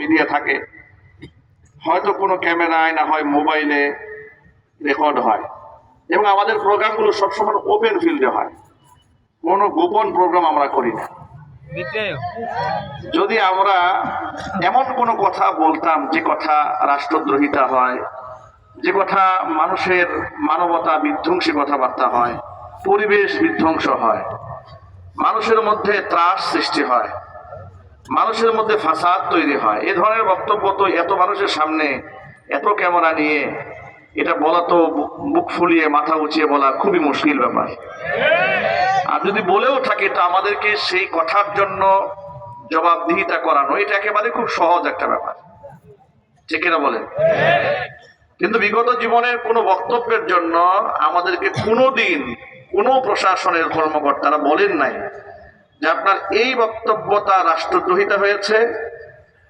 Media থাকে, হয়তো কোনো ক্যামেরায় না হয় মোবাইলে রেকর্ড হয়, এবং আমাদের প্রোগ্রামগুলো সবসময় ওপেন ফিল্ডে হয়, কোনো গোপন প্রোগ্রাম আমরা করি না। যদি আমরা এমন কোনো কথা বলতাম যে কথা রাষ্ট্রদ্রোহিতা হয়, যে কথা মানুষের মানবতা বিধ্বংসী কথাবার্তা হয়, পরিবেশ বিধ্বংস হয়, মানুষের মধ্যে ত্রাস সৃষ্টি হয়, মানুষের মধ্যে ফাসাদ তৈরি হয়, এ ধরনের বক্তব্য তো এত মানুষের সামনে এত ক্যামেরা নিয়ে এটা বলা তো বুক ফুলিয়ে মাথা উঁচিয়ে বলা খুবই মুশকিল ব্যাপার। আর যদি বলেও থাকে তো আমাদেরকে সেই কথার জন্য জবাবদিহিতা করানো এটা একেবারে খুব সহজ একটা ব্যাপার, ঠিক কিনা বলেন? কিন্তু বিগত জীবনের কোনো বক্তব্যের জন্য আমাদেরকে কোনোদিন কোনো প্রশাসনের কর্মকর্তারা বলেন নাই যে আপনার এই বক্তব্যটা রাষ্ট্রদ্রোহিতা হয়েছে,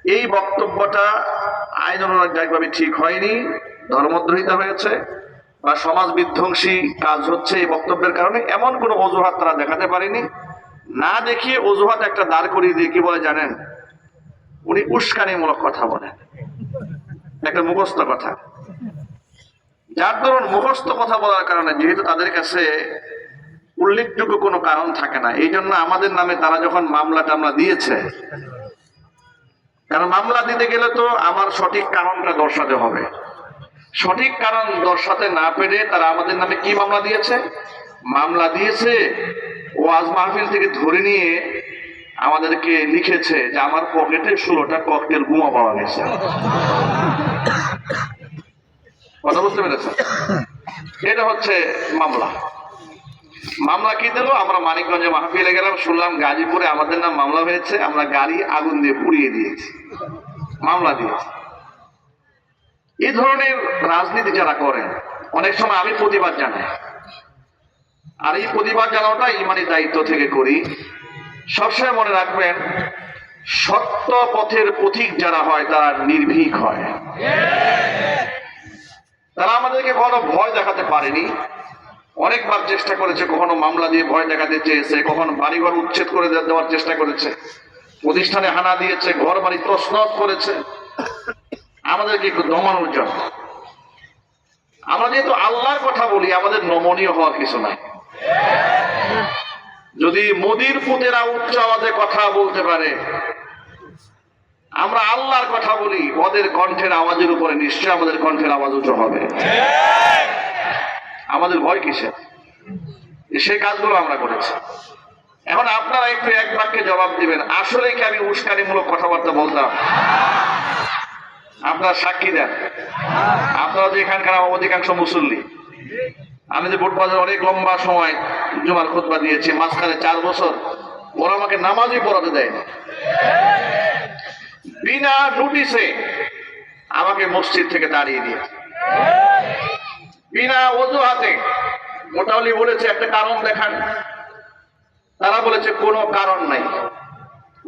এই বক্তব্যটা আইন অনুযায়ীভাবে ঠিক হয়নি, ধর্মদ্রোহিতা হয়েছে বা সমাজ বিধ্বংসী কাজ হচ্ছে এই বক্তব্যের কারণে, এমন কোনো অজুহাত তারা দেখাতে পারেনি। না দেখিয়ে অজুহাত একটা দাঁড় করিয়ে দিয়ে কি বলে জানেন? উনি উস্কানিমূলক কথা বলেন, একটা মুখস্থ কথা। যার ধরুন মুখস্থ কথা বলার কারণে যেহেতু তাদের কাছে উল্লেখযোগ্য কোনো কারণ থাকে না, এই জন্য আমাদের নামে তারা যখন মামলা টামলা দিয়েছে, কারণ মামলা দিতে গেলে তো আমার সঠিক কারণটা দর্শাতে হবে, সঠিক কারণ দর্শাতে না পেরে তারা আমাদের নামে কি মামলা দিয়েছে? মামলা দিয়েছে ওয়াজ মাহফিল থেকে ধরে নিয়ে আমাদেরকে লিখেছে যে আমার পকেটে 16টা ককটেল বোমা পাওয়া গেছে। কথা বুঝতে পেরেছেন? এটা হচ্ছে মামলা। মামলা কি দিল? আমরা মানিকগঞ্জে মাহফিলে গেলাম, শুনলাম গাজীপুরে আমাদের নাম মামলা হয়েছে, আমরা গাড়ি আগুন দিয়ে পুড়িয়ে দিয়েছি, মামলা দিয়েছি। এই ধরনের রাজনীতি যারা করেন অনেক সময় আমি প্রতিবাদ জানাই, আর এই প্রতিবাদ জানানোটা ইমানি দায়িত্ব থেকে করি। সবসময় মনে রাখবেন, সত্য পথের পথিক যারা হয় তারা নির্ভীক হয়। তারা আমাদেরকে কখনো ভয় দেখাতে পারেনি, অনেকবার চেষ্টা করেছে, কখনো মামলা দিয়ে ভয় দেখাতে চেয়েছে, কখনো বাড়িঘর উচ্ছেদ করে দেওয়ার চেষ্টা করেছে, প্রতিষ্ঠানে হানা দিয়েছে, ঘর বাড়ি তছনছ করেছে আমাদেরকে একটু দমানোর জন্য। আমরা যেহেতু আল্লাহর কথা বলি, আমাদের নমনীয় হওয়ার কিছু নাই। যদি মোদির পুতেরা উচ্চ আওয়াজে কথা বলতে পারে, আমরা আল্লাহর কথা বলি, ওদের কণ্ঠের আওয়াজের উপরে নিশ্চয় আমাদের কণ্ঠের আওয়াজ উঁচু হবে। আমাদের ভয় কিসের? সেই কাজগুলো আমরা করেছি। এখন আপনারা একটু এক বাক্যে জবাব দিবেন, আসলে কি আমি উস্কানিমূলক কথাবার্তা বলতাম? আপনারা সাক্ষী দেন। আপনারা যে এখানকার অধিকাংশ মুসল্লি, আমি যে বুটবাজারে অনেক লম্বা সময় জুমার খুতবা দিয়েছি, মাঝখানে 4 বছর ওরা আমাকে নামাজই পড়াতে দেয়নি, বিনা নোটিশে আমাকে মসজিদ থেকে তাড়িয়ে দিয়েছে, বিনা অজুহাতে। মোটামুটি বলেছে একটা কারণ দেখান, তারা বলেছে কোনো কারণ নাই,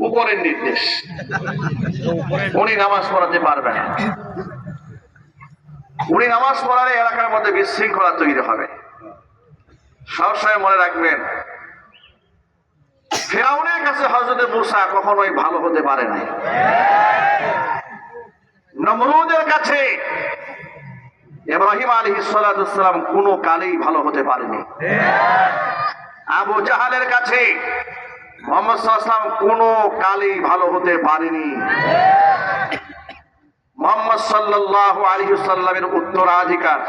উপরের নির্দেশ, উনি নামাজ পড়াতে পারবে না। উনি নামাজ পড়ালে এলাকার মধ্যে বিশৃঙ্খলা তৈরি হবে। সবসময় মনে রাখবেন, ফিরআউনের কাছে হযরত মূসা কখনোই ভালো হতে পারে নাই, নমরুদের কাছে ইব্রাহিম আলাইহিস সালাম কোনো কালেই ভালো হতে পারেনি, আবু জাহালের কাছে মুহাম্মদ সাল্লাল্লাহু আলাইহি ওয়াসাল্লাম কোনো কালেই ভালো হতে পারেনি। মুহাম্মদ সাল্লাল্লাহু আলাইহি ওয়াসাল্লামের উত্তরাধিকার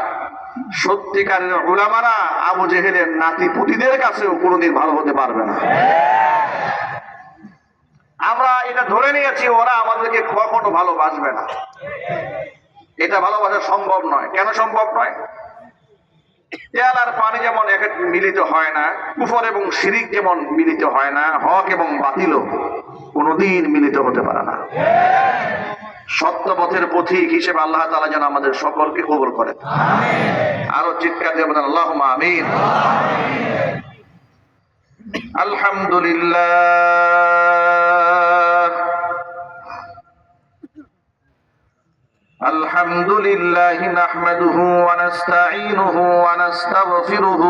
সত্যিকারের উলামারা আবু জেহেলের নাতিপুতিদের কাছেও কোনোদিন ভালো হতে পারবে না। আমরা এটা ধরে নিয়েছি ওরা আমাদেরকে কখনো ভালোবাসবে না, এটা ভালোবাসা সম্ভব নয়। কেন সম্ভব নয়? তেল আর পানি যেমন মিলিত হয় না, কুফর এবং শিরিক যেমন মিলিত হয় না, হক এবং বাতিলও কোনোদিন মিলিত হতে পারে না। সত্য পথের পথিক হিসেবে আল্লাহ তাআলা যেন আমাদের সকলকে কবুল করেন। আরো চিৎকার দিয়ে বলেন আল্লাহুম্মা আমিন। আলহামদুলিল্লাহ, আলহামদুলিল্লাহি নাহমাদুহু ওয়া নাস্তাঈনুহু ওয়া নাস্তাগফিরুহু।